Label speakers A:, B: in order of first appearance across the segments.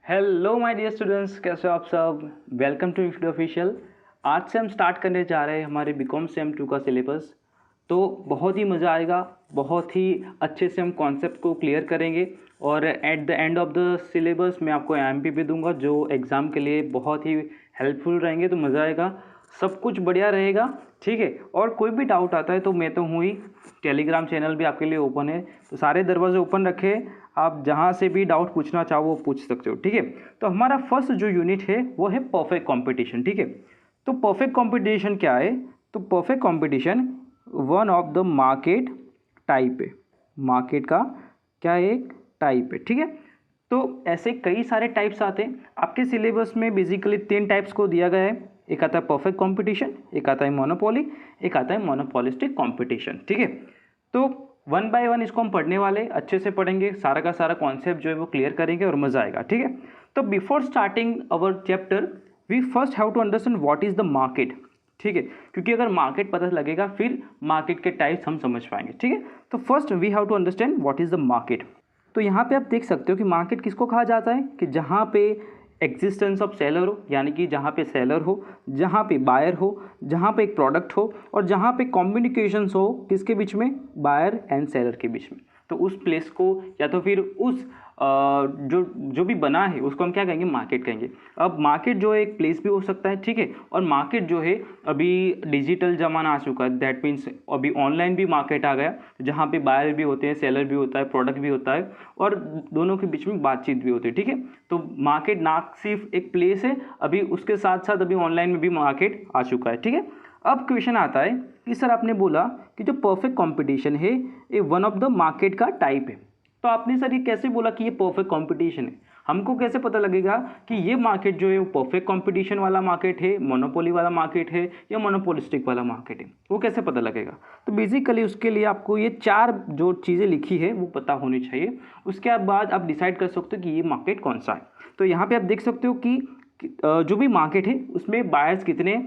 A: Hello my dear students, कैसे हो आप सब। Welcome to institute official. आज से हम स्टार्ट करने जा रहे हैं हमारे बीकॉम सेम 2 का सिलेबस। तो बहुत ही मज़ा आएगा, बहुत ही अच्छे से हम कॉन्सेप्ट को क्लियर करेंगे और at the end of the syllabus मैं आपको एमपी भी दूंगा जो एग्ज़ाम के लिए बहुत ही हेल्पफुल रहेंगे। तो मज़ा आएगा, सब कुछ बढ़िया रहेगा, ठीक है। और कोई भी डाउट आता है तो मैं तो हूँ ही, टेलीग्राम चैनल भी आपके लिए ओपन है, तो सारे दरवाजे ओपन रखे, आप जहाँ से भी डाउट पूछना चाहो वो पूछ सकते हो, ठीक है। तो हमारा फर्स्ट जो यूनिट है वो है परफेक्ट कंपटीशन, ठीक है। तो परफेक्ट कंपटीशन क्या है? तो perfect competition one of the market type है, मार्केट का क्या एक टाइप है, ठीक है। तो ऐसे कई सारे टाइप्स आते हैं आपके सिलेबस में। बेसिकली 3 टाइप्स को दिया गया है, एक आता है परफेक्ट कंपटीशन, एक आता है मोनोपोली, एक आता है मोनोपोलिस्टिक कंपटीशन, ठीक है। तो वन बाय वन इसको हम पढ़ने वाले, अच्छे से पढ़ेंगे, सारा का सारा कॉन्सेप्ट जो है वो क्लियर करेंगे और मजा आएगा, ठीक है। तो before starting our chapter we first have to understand what is the market, ठीक है। क्योंकि अगर मार्केट पता लगेगा फिर मार्केट के टाइप्स हम समझ पाएंगे, ठीक है। तो first we have to understand what is the market. तो यहाँ पे आप देख सकते हो कि मार्केट किसको कहा जाता है कि जहाँ पे एग्जिस्टेंस ऑफ सेलर हो, यानी कि जहाँ पे सेलर हो, जहाँ पे बायर हो, जहाँ पे एक प्रोडक्ट हो और जहाँ पे कम्युनिकेशंस हो किसके बीच में, बायर एंड सेलर के बीच में। तो उस प्लेस को या तो फिर उस जो भी बना है उसको हम क्या कहेंगे, मार्केट कहेंगे। अब मार्केट जो है एक प्लेस भी हो सकता है, ठीक है। और मार्केट जो है अभी डिजिटल ज़माना आ चुका है, दैट मीन्स अभी ऑनलाइन भी मार्केट आ गया जहाँ पे बायर भी होते हैं, सेलर भी होता है, प्रोडक्ट भी होता है और दोनों के बीच में बातचीत भी होती है, ठीक है। तो मार्केट ना सिर्फ एक प्लेस है, अभी उसके साथ साथ अभी ऑनलाइन में भी मार्केट आ चुका है, ठीक है। अब क्वेश्चन आता है कि सर आपने बोला कि जो परफेक्ट कंपटीशन है ये वन ऑफ द मार्केट का टाइप है, तो आपने सर ये कैसे बोला कि ये परफेक्ट कंपटीशन है? हमको कैसे पता लगेगा कि ये मार्केट जो है वो परफेक्ट कंपटीशन वाला मार्केट है, मोनोपोली वाला मार्केट है या मोनोपोलिस्टिक वाला मार्केट है? वो कैसे पता लगेगा? तो बेसिकली उसके लिए आपको ये 4 जो चीज़ें लिखी है वो पता होनी चाहिए। उसके बाद आप डिसाइड कर सकते हो कि ये मार्केट कौन सा है। तो यहाँ पर आप देख सकते हो कि जो भी मार्केट है उसमें बायर्स कितने,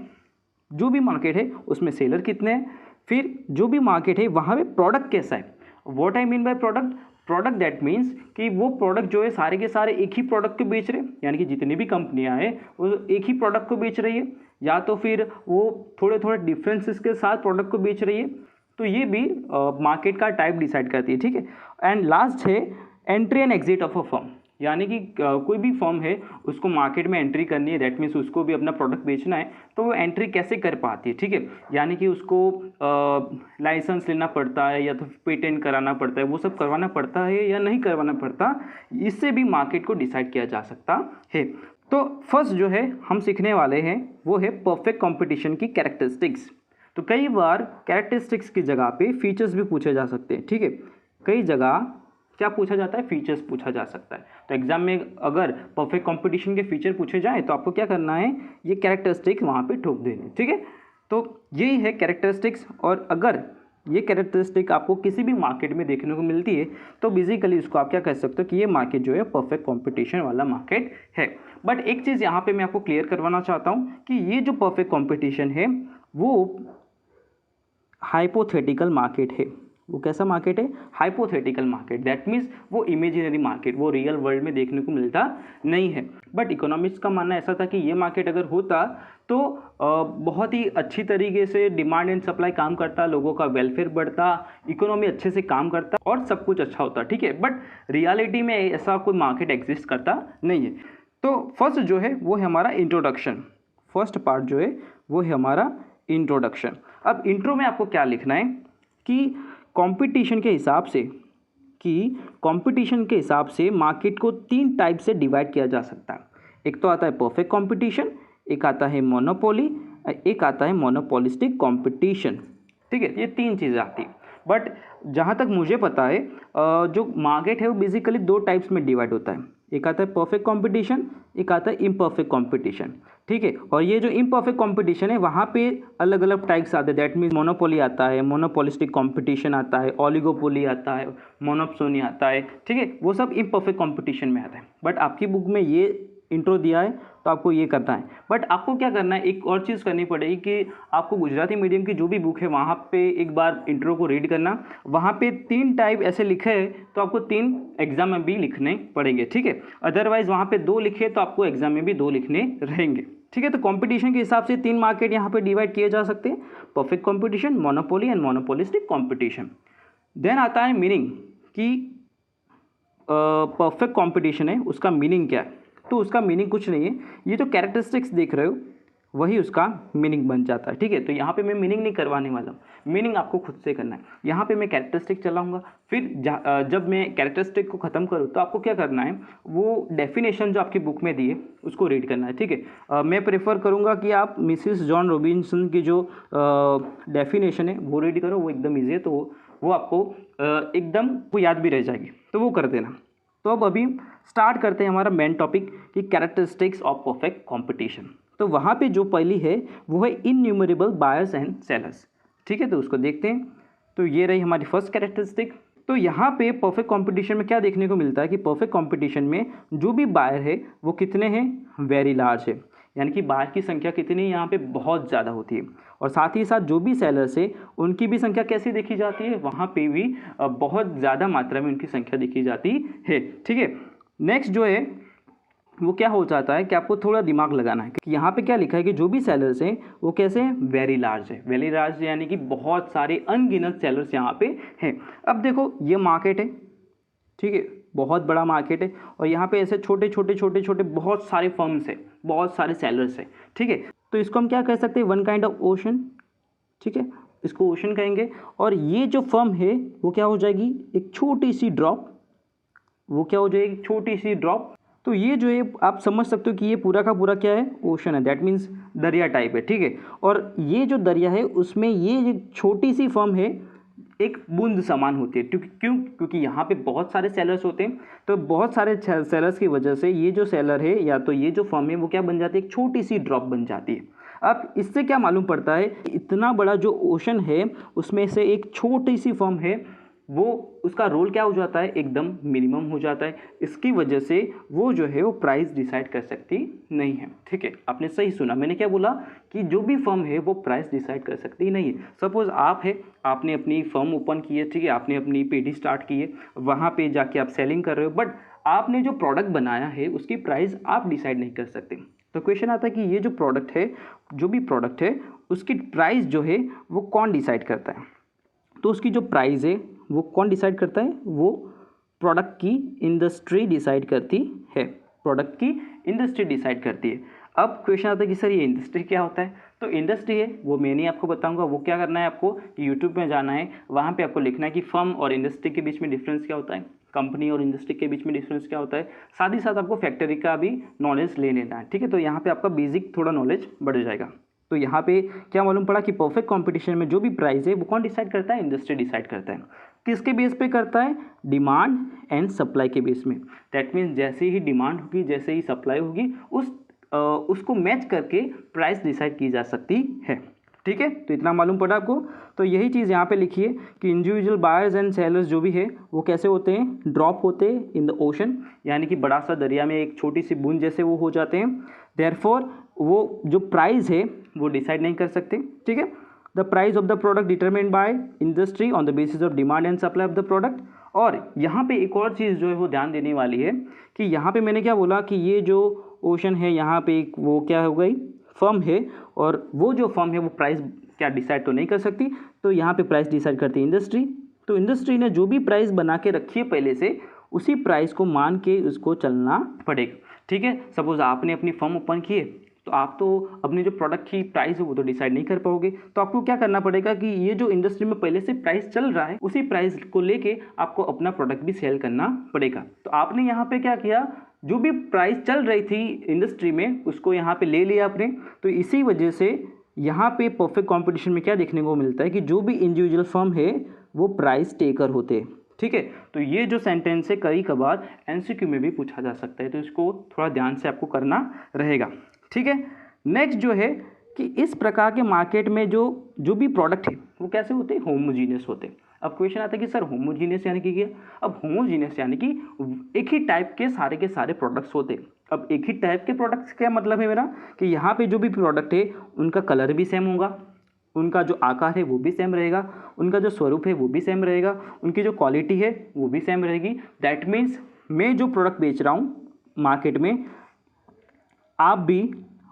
A: जो भी मार्केट है उसमें सेलर कितने हैं, फिर जो भी मार्केट है वहाँ पे प्रोडक्ट कैसा है। What I mean by product, product that means कि वो प्रोडक्ट जो है सारे के सारे एक ही प्रोडक्ट को बेच रहे हैं, यानी कि जितनी भी कंपनियां हैं वो एक ही प्रोडक्ट को बेच रही है, या तो फिर वो थोड़े थोड़े डिफरेंसेस के साथ प्रोडक्ट को बेच रही है। तो ये भी मार्केट का टाइप डिसाइड करती है, ठीक है। एंड लास्ट है entry and exit of a firm, यानी कि कोई भी फर्म है उसको मार्केट में एंट्री करनी है, दैट मीन्स उसको भी अपना प्रोडक्ट बेचना है, तो वो एंट्री कैसे कर पाती है, ठीक है। यानी कि उसको लाइसेंस लेना पड़ता है या तो पेटेंट कराना पड़ता है, वो सब करवाना पड़ता है या नहीं करवाना पड़ता, इससे भी मार्केट को डिसाइड किया जा सकता है। तो फर्स्ट जो है हम सीखने वाले हैं वो है परफेक्ट कॉम्पिटिशन की कैरेक्टरिस्टिक्स। तो कई बार कैरेक्टरिस्टिक्स की जगह पे फीचर्स भी पूछे जा सकते हैं, ठीक है। कई जगह क्या पूछा जाता है, फीचर्स पूछा जा सकता है। तो एग्जाम में अगर परफेक्ट कंपटीशन के फीचर पूछे जाएं तो आपको क्या करना है, ये कैरेक्टरिस्टिक्स वहाँ पे ठोक देने, ठीक है। तो यही है कैरेक्टरिस्टिक्स, और अगर ये कैरेक्टरिस्टिक आपको किसी भी मार्केट में देखने को मिलती है तो बेसिकली उसको आप क्या कह सकते हो कि ये मार्केट जो है परफेक्ट कंपटीशन वाला मार्केट है। बट एक चीज़ यहाँ पे मैं आपको क्लियर करवाना चाहता हूँ कि ये जो परफेक्ट कंपटीशन है वो हाइपोथेटिकल मार्केट है। वो कैसा मार्केट है, हाइपोथेटिकल मार्केट, दैट मीन्स वो इमेजिनरी मार्केट, वो रियल वर्ल्ड में देखने को मिलता नहीं है। बट इकोनॉमिक्स का मानना ऐसा था कि ये मार्केट अगर होता तो बहुत ही अच्छी तरीके से डिमांड एंड सप्लाई काम करता, लोगों का वेलफेयर बढ़ता, इकोनॉमी अच्छे से काम करता और सब कुछ अच्छा होता, ठीक है। बट रियलिटी में ऐसा कोई मार्केट एग्जिस्ट करता नहीं है। तो फर्स्ट जो है वो है हमारा इंट्रोडक्शन, फर्स्ट पार्ट जो है वो है हमारा इंट्रोडक्शन। अब इंट्रो में आपको क्या लिखना है कि कंपटीशन के हिसाब से मार्केट को 3 टाइप से डिवाइड किया जा सकता है। एक तो आता है परफेक्ट कंपटीशन, एक आता है मोनोपोली, एक आता है मोनोपोलिस्टिक कंपटीशन, ठीक है। ये 3 चीज़ें आती है। बट जहाँ तक मुझे पता है जो मार्केट है वो बेसिकली 2 टाइप्स में डिवाइड होता है, एक आता है परफेक्ट कंपटीशन, एक आता है इम्परफेक्ट कंपटीशन, ठीक है। और ये जो इम्परफेक्ट कंपटीशन है वहाँ पे अलग अलग टाइप्स आते हैं, दैट मीन्स मोनोपोली आता है, मोनोपोलिस्टिक कंपटीशन आता है, ओलिगोपोली आता है, मोनोपोसोनी आता है, ठीक है। वो सब इम्परफेक्ट कंपटीशन में आता है। बट आपकी बुक में ये इंट्रो दिया है तो आपको ये करना है। बट आपको क्या करना है, एक और चीज़ करनी पड़ेगी कि आपको गुजराती मीडियम की जो भी बुक है वहाँ पे एक बार इंट्रो को रीड करना। वहाँ पे 3 टाइप ऐसे लिखे हैं तो आपको 3 एग्जाम में भी लिखने पड़ेंगे, ठीक है। अदरवाइज वहाँ पे 2 लिखे तो आपको एग्जाम में भी 2 लिखने रहेंगे, ठीक है। तो कंपटीशन के हिसाब से 3 मार्केट यहाँ पे डिवाइड किए जा सकते हैं, perfect competition, monopoly and monopolistic competition. Then आता है मीनिंग कि परफेक्ट कंपटीशन है उसका मीनिंग क्या है। तो उसका मीनिंग कुछ नहीं है, ये जो कैरेक्टरिस्टिक्स देख रहे हो वही उसका मीनिंग बन जाता है, ठीक है। तो यहाँ पे मैं मीनिंग नहीं करवाने वाला हूँ, मीनिंग आपको खुद से करना है। यहाँ पे मैं कैरेक्टरिस्टिक चलाऊंगा, फिर जब मैं कैरेक्टरिस्टिक को ख़त्म करूँ तो आपको क्या करना है, वो डेफिनेशन जो आपकी बुक में दी है उसको रीड करना है, ठीक है। मैं प्रेफर करूँगा कि आप मिसिस जॉन रॉबिन्सन की जो डेफिनेशन है वो रीड करो, वो एकदम ईजी है, तो वो आपको एकदम वो याद भी रह जाएगी, तो वो कर देना। तो अब अभी स्टार्ट करते हैं हमारा मेन टॉपिक कि कैरेक्टरिस्टिक्स ऑफ परफेक्ट कंपटीशन। तो वहाँ पे जो पहली है वो है इनन्यूमरेबल बायर्स एंड सेलर्स, ठीक है। तो उसको देखते हैं। तो ये रही हमारी फर्स्ट कैरेक्टरिस्टिक। तो यहाँ पे परफेक्ट कंपटीशन में क्या देखने को मिलता है कि परफेक्ट कंपटीशन में जो भी बायर है वो कितने हैं, वेरी लार्ज है, यानी कि बायर की संख्या कितनी यहाँ पे बहुत ज़्यादा होती है। और साथ ही साथ जो भी सेलर्स है उनकी भी संख्या कैसी देखी जाती है, वहाँ पे भी बहुत ज़्यादा मात्रा में उनकी संख्या देखी जाती है, ठीक है। नेक्स्ट जो है वो क्या हो जाता है कि आपको थोड़ा दिमाग लगाना है कि यहाँ पे क्या लिखा है कि जो भी सेलर्स हैं वो कैसे हैं, वेरी लार्ज है। वेरी लार्ज यानी कि बहुत सारे अनगिनत सेलर्स यहाँ पे हैं। अब देखो ये मार्केट है, ठीक है, बहुत बड़ा मार्केट है, और यहाँ पे ऐसे छोटे छोटे बहुत सारे फर्म्स है, बहुत सारे सेलर्स है, ठीक है। तो इसको हम क्या कह सकते हैं, वन काइंड ऑफ ओशन, ठीक है, इसको ओशन कहेंगे। और ये जो फर्म है वो क्या हो जाएगी, एक छोटी सी ड्रॉप, वो क्या हो जाएगी, छोटी सी ड्रॉप। तो ये जो है आप समझ सकते हो कि ये पूरा का पूरा क्या है, ओशन है, दैट मीन्स दरिया टाइप है, ठीक है। और ये जो दरिया है उसमें ये जो छोटी सी फर्म है एक बूंद समान होती है, क्योंकि यहाँ पे बहुत सारे सेलर्स होते हैं, तो बहुत सारे सेलर्स की वजह से ये जो सेलर है या तो ये जो फर्म है वो क्या बन जाती है, एक छोटी सी ड्रॉप बन जाती है। अब इससे क्या मालूम पड़ता है, इतना बड़ा जो ओशन है उसमें से एक छोटी सी फर्म है वो उसका रोल क्या हो जाता है, एकदम मिनिमम हो जाता है। इसकी वजह से वो जो है वो प्राइस डिसाइड कर सकती नहीं है, ठीक है। आपने सही सुना, मैंने क्या बोला कि जो भी फर्म है वो प्राइस डिसाइड कर सकती नहीं है। सपोज आप है, आपने अपनी फर्म ओपन की है, ठीक है, आपने अपनी पेटी स्टार्ट की है, वहाँ पे जाके आप सेलिंग कर रहे हो, बट आपने जो प्रोडक्ट बनाया है उसकी प्राइस आप डिसाइड नहीं कर सकते। तो क्वेश्चन आता है कि ये जो प्रोडक्ट है, जो भी प्रोडक्ट है उसकी प्राइस जो है वो कौन डिसाइड करता है। तो उसकी जो प्राइस है वो कौन डिसाइड करता है, वो प्रोडक्ट की इंडस्ट्री डिसाइड करती है, प्रोडक्ट की इंडस्ट्री डिसाइड करती है। अब क्वेश्चन आता है कि सर ये इंडस्ट्री क्या होता है। तो इंडस्ट्री है वो मैं नहीं आपको बताऊंगा, वो क्या करना है आपको कि यूट्यूब में जाना है, वहाँ पे आपको लिखना है कि फर्म और इंडस्ट्री के बीच में डिफरेंस क्या होता है, कंपनी और इंडस्ट्री के बीच में डिफरेंस क्या होता है। साथ ही साथ आपको फैक्ट्री का भी नॉलेज ले लेना है, ठीक है। तो यहाँ पे आपका बेसिक थोड़ा नॉलेज बढ़ जाएगा। तो यहाँ पे क्या मालूम पड़ा कि परफेक्ट कंपटीशन में जो भी प्राइस है वो कौन डिसाइड करता है, इंडस्ट्री डिसाइड करता है। किसके बेस पे करता है, डिमांड एंड सप्लाई के बेस में। दैट मीन्स जैसे ही डिमांड होगी, जैसे ही सप्लाई होगी, उसको मैच करके प्राइस डिसाइड की जा सकती है, ठीक है। तो इतना मालूम पड़ा आपको। तो यही चीज़ यहाँ पे लिखी है कि इंडिविजुअल बायर्स एंड सेलर्स जो भी है वो कैसे होते हैं, ड्रॉप होते हैं इन द ओशन, यानी कि बड़ा सा दरिया में एक छोटी सी बूंद जैसे वो हो जाते हैं। देयरफॉर वो जो प्राइस है वो डिसाइड नहीं कर सकते, ठीक है। The price of the product determined by industry on the basis of demand and supply of the product. और यहाँ पे एक और चीज़ जो है वो ध्यान देने वाली है कि यहाँ पे मैंने क्या बोला कि ये जो ओशन है यहाँ पे एक वो क्या हो गई, फर्म है, और वो जो फर्म है वो प्राइस क्या डिसाइड तो नहीं कर सकती, तो यहाँ पे प्राइस डिसाइड करती है इंडस्ट्री। तो इंडस्ट्री ने जो भी प्राइस बना के रखी है पहले से, उसी प्राइस को मान के उसको चलना पड़ेगा, ठीक है। सपोज आपने अपनी फर्म ओपन की है, तो आप तो अपनी जो प्रोडक्ट की प्राइस है वो तो डिसाइड नहीं कर पाओगे, तो आपको क्या करना पड़ेगा कि ये जो इंडस्ट्री में पहले से प्राइस चल रहा है उसी प्राइस को लेके आपको अपना प्रोडक्ट भी सेल करना पड़ेगा। तो आपने यहाँ पे क्या किया, जो भी प्राइस चल रही थी इंडस्ट्री में उसको यहाँ पे ले लिया आपने। तो इसी वजह से यहाँ पे परफेक्ट कॉम्पिटिशन में क्या देखने को मिलता है कि जो भी इंडिविजुअल फर्म है वो प्राइस टेकर होते हैं, ठीक है। तो ये जो सेंटेंस है कई कभार एमसीक्यू में भी पूछा जा सकता है, तो इसको थोड़ा ध्यान से आपको करना रहेगा, ठीक है। नेक्स्ट जो है कि इस प्रकार के मार्केट में जो भी प्रोडक्ट है वो कैसे होते हैं, होमोजीनियस होते हैं। अब क्वेश्चन आता है कि सर होमोजीनियस यानी कि क्या? अब होमोजीनियस यानी कि एक ही टाइप के सारे प्रोडक्ट्स होते हैं। अब एक ही टाइप के प्रोडक्ट्स क्या मतलब है मेरा कि यहाँ पे जो भी प्रोडक्ट है उनका कलर भी सेम होगा, उनका जो आकार है वो भी सेम रहेगा, उनका जो स्वरूप है वो भी सेम रहेगा, उनकी जो क्वालिटी है वो भी सेम रहेगी। दैट मीन्स मैं जो प्रोडक्ट बेच रहा हूँ मार्केट में, आप भी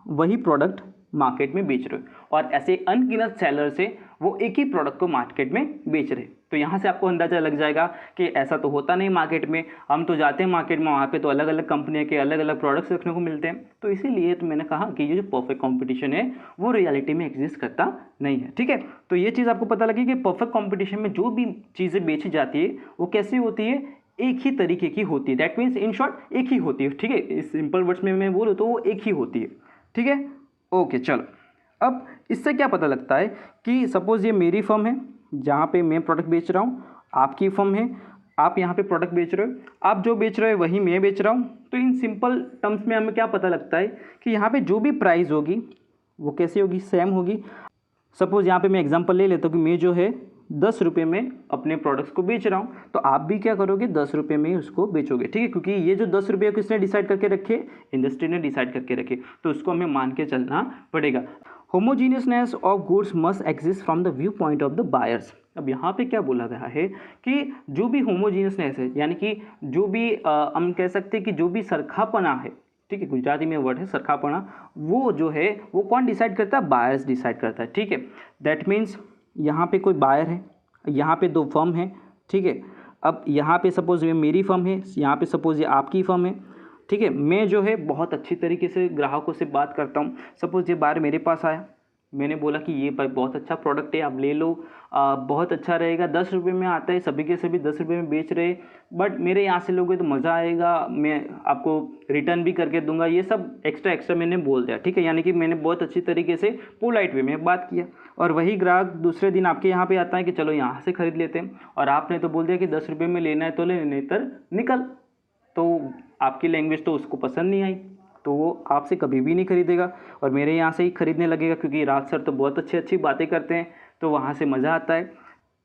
A: वही प्रोडक्ट मार्केट में बेच रहे हो और ऐसे अनगिनत सेलर से वो एक ही प्रोडक्ट को मार्केट में बेच रहे। तो यहाँ से आपको अंदाज़ा लग जाएगा कि ऐसा तो होता नहीं मार्केट में, हम तो जाते हैं मार्केट में, वहाँ पे तो अलग अलग कंपनी के अलग अलग प्रोडक्ट्स देखने को मिलते हैं। तो इसीलिए तो मैंने कहा कि ये जो परफेक्ट कंपटीशन है वो रियलिटी में एग्जिस्ट करता नहीं है। ठीक है, तो ये चीज़ आपको पता लगी कि परफेक्ट कॉम्पिटिशन में जो भी चीज़ें बेची जाती है वो कैसी होती है, एक ही तरीके की होती है। दैट मीन्स इन शॉर्ट एक ही होती है। ठीक है, इस सिंपल वर्ड्स में मैं बोलूँ तो वो एक ही होती है। ठीक है, ओके चलो। अब इससे क्या पता लगता है कि सपोज़ ये मेरी फर्म है जहाँ पे मैं प्रोडक्ट बेच रहा हूँ, आपकी फर्म है, आप यहाँ पे प्रोडक्ट बेच रहे हो, आप जो बेच रहे हो वही मैं बेच रहा हूँ। तो इन सिंपल टर्म्स में हमें क्या पता लगता है कि यहाँ पे जो भी प्राइस होगी वो कैसी होगी, सेम होगी। सपोज़ यहाँ पे मैं एग्जांपल ले लेता हूँ कि मैं जो है 10 रुपये में अपने प्रोडक्ट्स को बेच रहा हूँ, तो आप भी क्या करोगे, 10 रुपये में ही उसको बेचोगे। ठीक है, क्योंकि ये जो 10 रुपये किसने डिसाइड करके रखे, इंडस्ट्री ने डिसाइड करके रखे, तो उसको हमें मान के चलना पड़ेगा। Homogeneousness of goods must exist from the view point of the buyers. अब यहाँ पे क्या बोला गया है कि जो भी होमोजीनियसनेस है यानी कि जो भी हम कह सकते हैं कि जो भी सरखापना है, ठीक है, गुजराती में वर्ड है सरखापना, वो जो है वो कौन डिसाइड करता है, बायर्स डिसाइड करता है। ठीक है, दैट मीन्स यहाँ पे कोई बायर है, यहाँ पे दो फर्म है। ठीक है, अब यहाँ पे सपोज़ ये मेरी फर्म है, यहाँ पे सपोज़ ये आपकी फर्म है। ठीक है, मैं जो है बहुत अच्छी तरीके से ग्राहकों से बात करता हूँ। सपोज़ ये बायर मेरे पास आया, मैंने बोला कि ये भाई बहुत अच्छा प्रोडक्ट है, आप ले लो, बहुत अच्छा रहेगा, 10 रुपये में आता है, सभी के सभी 10 रुपये में बेच रहे, बट मेरे यहाँ से लोगे तो मज़ा आएगा, मैं आपको रिटर्न भी करके दूंगा, ये सब एक्स्ट्रा मैंने बोल दिया। ठीक है, यानी कि मैंने बहुत अच्छी तरीके से पोलाइट वे में बात किया, और वही ग्राहक दूसरे दिन आपके यहाँ पे आता है कि चलो यहाँ से ख़रीद लेते हैं, और आपने तो बोल दिया कि 10 रुपये में लेना है तो ले, नहीं तो निकल। तो आपकी लैंग्वेज तो उसको पसंद नहीं आई, तो वो आपसे कभी भी नहीं खरीदेगा और मेरे यहाँ से ही खरीदने लगेगा, क्योंकि राज सर तो बहुत अच्छी बातें करते हैं, तो वहाँ से मज़ा आता है।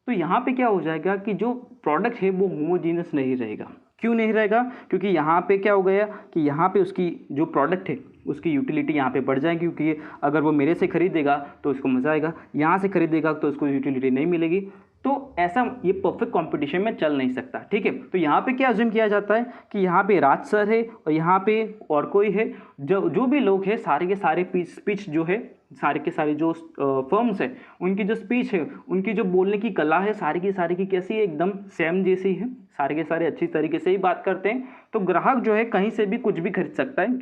A: तो यहाँ पे क्या हो जाएगा कि जो प्रोडक्ट है वो होमोजीनियस नहीं रहेगा। क्यों नहीं रहेगा, क्योंकि यहाँ पे क्या हो गया कि यहाँ पे उसकी जो प्रोडक्ट है उसकी यूटिलिटी यहाँ पे बढ़ जाएगी, क्योंकि अगर वो मेरे से खरीदेगा तो उसको मज़ा आएगा, यहाँ से खरीदेगा तो उसको यूटिलिटी नहीं मिलेगी। तो ऐसा ये परफेक्ट कंपटीशन में चल नहीं सकता। ठीक है, तो यहाँ पे क्या अज्यूम किया जाता है कि यहाँ पे राज सर है और यहाँ पे और कोई है, जो भी लोग हैं सारे के सारे स्पीच जो है, सारे के सारे जो फर्म्स है उनकी जो स्पीच है, उनकी जो बोलने की कला है, सारी की कैसी है, एकदम सेम जैसी है, सारे के सारे अच्छी तरीके से ही बात करते हैं। तो ग्राहक जो है कहीं से भी कुछ भी खरीद सकता है,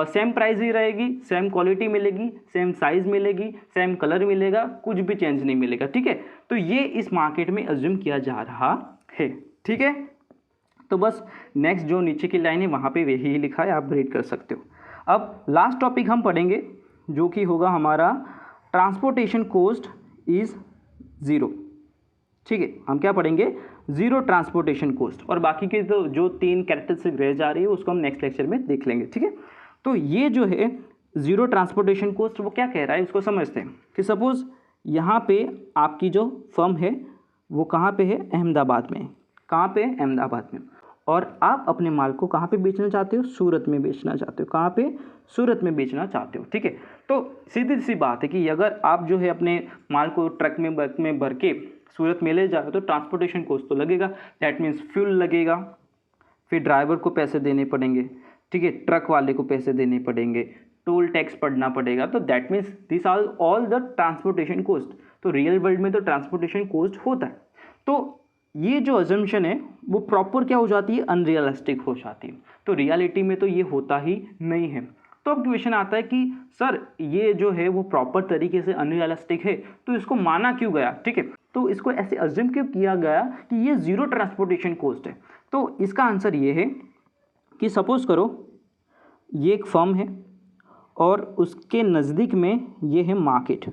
A: सेम प्राइस ही रहेगी, सेम क्वालिटी मिलेगी, सेम साइज़ मिलेगी, सेम कलर मिलेगा, कुछ भी चेंज नहीं मिलेगा। ठीक है, तो ये इस मार्केट में अज्यूम किया जा रहा है। ठीक है, तो बस नेक्स्ट जो नीचे की लाइन है वहाँ पे वही लिखा है, आप रीड कर सकते हो। अब लास्ट टॉपिक हम पढ़ेंगे जो कि होगा हमारा ट्रांसपोर्टेशन कॉस्ट इज़ ज़ीरो। ठीक है, हम क्या पढ़ेंगे, ज़ीरो ट्रांसपोर्टेशन कॉस्ट, और बाकी के तो जो 3 कैरेक्टरिस्टिक रह जा रही है उसको हम नेक्स्ट लेक्चर में देख लेंगे। ठीक है, तो ये जो है ज़ीरो ट्रांसपोर्टेशन कॉस्ट वो क्या कह रहा है, इसको समझते हैं कि सपोज़ यहाँ पे आपकी जो फर्म है वो कहाँ पे है, अहमदाबाद में। कहाँ पे, अहमदाबाद में, और आप अपने माल को कहाँ पे बेचना चाहते हो, सूरत में बेचना चाहते हो। कहाँ पे, सूरत में बेचना चाहते हो। ठीक है, तो सीधी सी बात है कि अगर आप जो है अपने माल को ट्रक में भर के सूरत में ले जा रहे हो तो ट्रांसपोर्टेशन कॉस्ट तो लगेगा, दैट मीन्स फ्यूल लगेगा, फिर ड्राइवर को पैसे देने पड़ेंगे। ठीक है, ट्रक वाले को पैसे देने पड़ेंगे, टोल टैक्स पड़ना पड़ेगा, तो that means this are all the transportation cost. तो रियल वर्ल्ड में तो ट्रांसपोर्टेशन कॉस्ट होता है। तो ये जो अजम्पशन है वो प्रॉपर क्या हो जाती है, अनरियलिस्टिक हो जाती है। तो रियलिटी में तो ये होता ही नहीं है। तो अब क्वेश्चन आता है कि सर ये जो है वो प्रॉपर तरीके से अनरियलिस्टिक है, तो इसको माना क्यों गया। ठीक है, तो इसको ऐसे अज्यूम क्यों किया गया कि ये ज़ीरो ट्रांसपोर्टेशन कॉस्ट है। तो इसका आंसर ये है कि सपोज़ करो ये एक फर्म है और उसके नज़दीक में ये है मार्केट।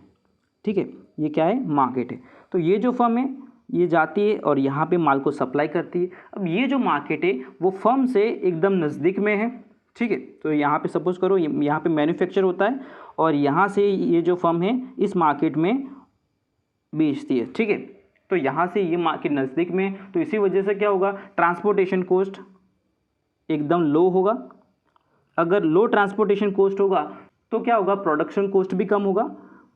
A: ठीक है, ये क्या है, मार्केट है। तो ये जो फर्म है ये जाती है और यहाँ पे माल को सप्लाई करती है। अब ये जो मार्केट है वो फर्म से एकदम नज़दीक में है। ठीक है, तो यहाँ पे सपोज़ करो यहाँ पे मैन्युफैक्चर होता है और यहाँ से ये जो फर्म है इस मार्केट में बेचती है। ठीक है, तो यहाँ से ये मार्केट नज़दीक में, तो इसी वजह से क्या होगा, ट्रांसपोर्टेशन कॉस्ट एकदम लो होगा। अगर लो ट्रांसपोर्टेशन कॉस्ट होगा तो क्या होगा, प्रोडक्शन कॉस्ट भी कम होगा।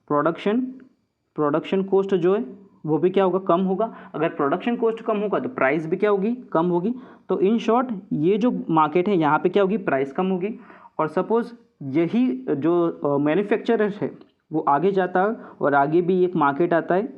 A: प्रोडक्शन कॉस्ट जो है वो भी क्या होगा, कम होगा। अगर प्रोडक्शन कॉस्ट कम होगा तो प्राइस भी क्या होगी, कम होगी। तो इन शॉर्ट ये जो मार्केट है यहाँ पे क्या होगी, प्राइस कम होगी। और सपोज़ यही जो मैन्युफैक्चरर है वो आगे जाता है और आगे भी एक मार्केट आता है,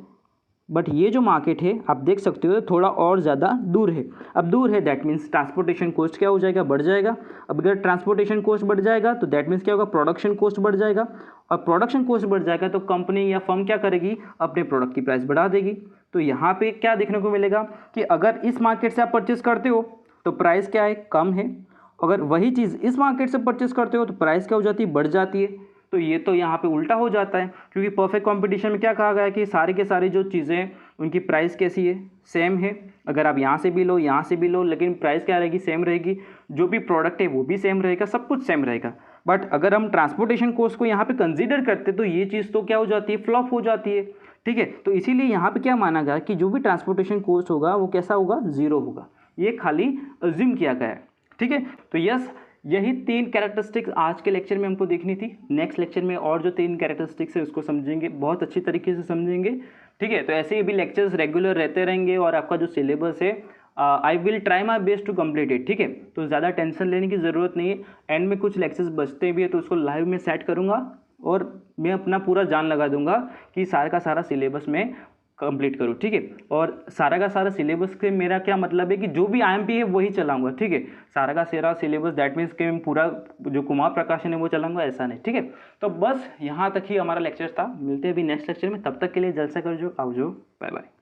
A: बट ये जो मार्केट है आप देख सकते हो थोड़ा और ज़्यादा दूर है। अब दूर है दैट मीन्स ट्रांसपोर्टेशन कॉस्ट क्या हो जाएगा, बढ़ जाएगा। अब अगर ट्रांसपोर्टेशन कॉस्ट बढ़ जाएगा तो दैट मीन्स क्या होगा, प्रोडक्शन कॉस्ट बढ़ जाएगा। और प्रोडक्शन कॉस्ट बढ़ जाएगा तो कंपनी या फर्म क्या करेगी, अपने प्रोडक्ट की प्राइस बढ़ा देगी। तो यहाँ पे क्या देखने को मिलेगा कि अगर इस मार्केट से आप परचेस करते हो तो प्राइस क्या है, कम है। अगर वही चीज़ इस मार्केट से परचेस करते हो तो प्राइस क्या हो जाती है, बढ़ जाती है। तो ये तो यहाँ पे उल्टा हो जाता है, क्योंकि परफेक्ट कंपटीशन में क्या कहा गया है कि सारे के सारे जो चीज़ें उनकी प्राइस कैसी है, सेम है। अगर आप यहाँ से भी लो यहाँ से भी लो, लेकिन प्राइस क्या रहेगी, सेम रहेगी। जो भी प्रोडक्ट है वो भी सेम रहेगा, सब कुछ सेम रहेगा। बट अगर हम ट्रांसपोर्टेशन कॉस्ट को यहाँ पे कंसीडर करते तो ये चीज़ तो क्या हो जाती है, फ्लॉप हो जाती है। ठीक है, तो इसीलिए यहाँ पे क्या माना गया कि जो भी ट्रांसपोर्टेशन कॉस्ट होगा वो कैसा होगा, ज़ीरो होगा। ये खाली अज्यूम किया गया है। ठीक है, तो यस, यही 3 कैरेक्टरिस्टिक्स आज के लेक्चर में हमको देखनी थी। नेक्स्ट लेक्चर में और जो 3 कैरेक्टरिस्टिक्स है उसको समझेंगे, बहुत अच्छी तरीके से समझेंगे। ठीक है, तो ऐसे ही भी लेक्चर्स रेगुलर रहते रहेंगे और आपका जो सिलेबस है I will try my best to complete it. ठीक है, तो ज़्यादा टेंशन लेने की ज़रूरत नहीं है। एंड में कुछ लेक्चर्स बचते भी है तो उसको लाइव में सेट करूँगा और मैं अपना पूरा जान लगा दूंगा कि सारा का सारा सिलेबस में कंप्लीट करूँ। ठीक है, और सारा का सारा सिलेबस से मेरा क्या मतलब है कि जो भी आईएमपी है वही चलाऊंगा। ठीक है, सारा का सारा सिलेबस दैट मीन्स कि मैं पूरा जो कुमार प्रकाशन है वो चलाऊंगा, ऐसा नहीं। ठीक है, तो बस यहाँ तक ही हमारा लेक्चर था। मिलते हैं अभी नेक्स्ट लेक्चर में, तब तक के लिए जलसा कर जो, आओ जो, बाय बाय।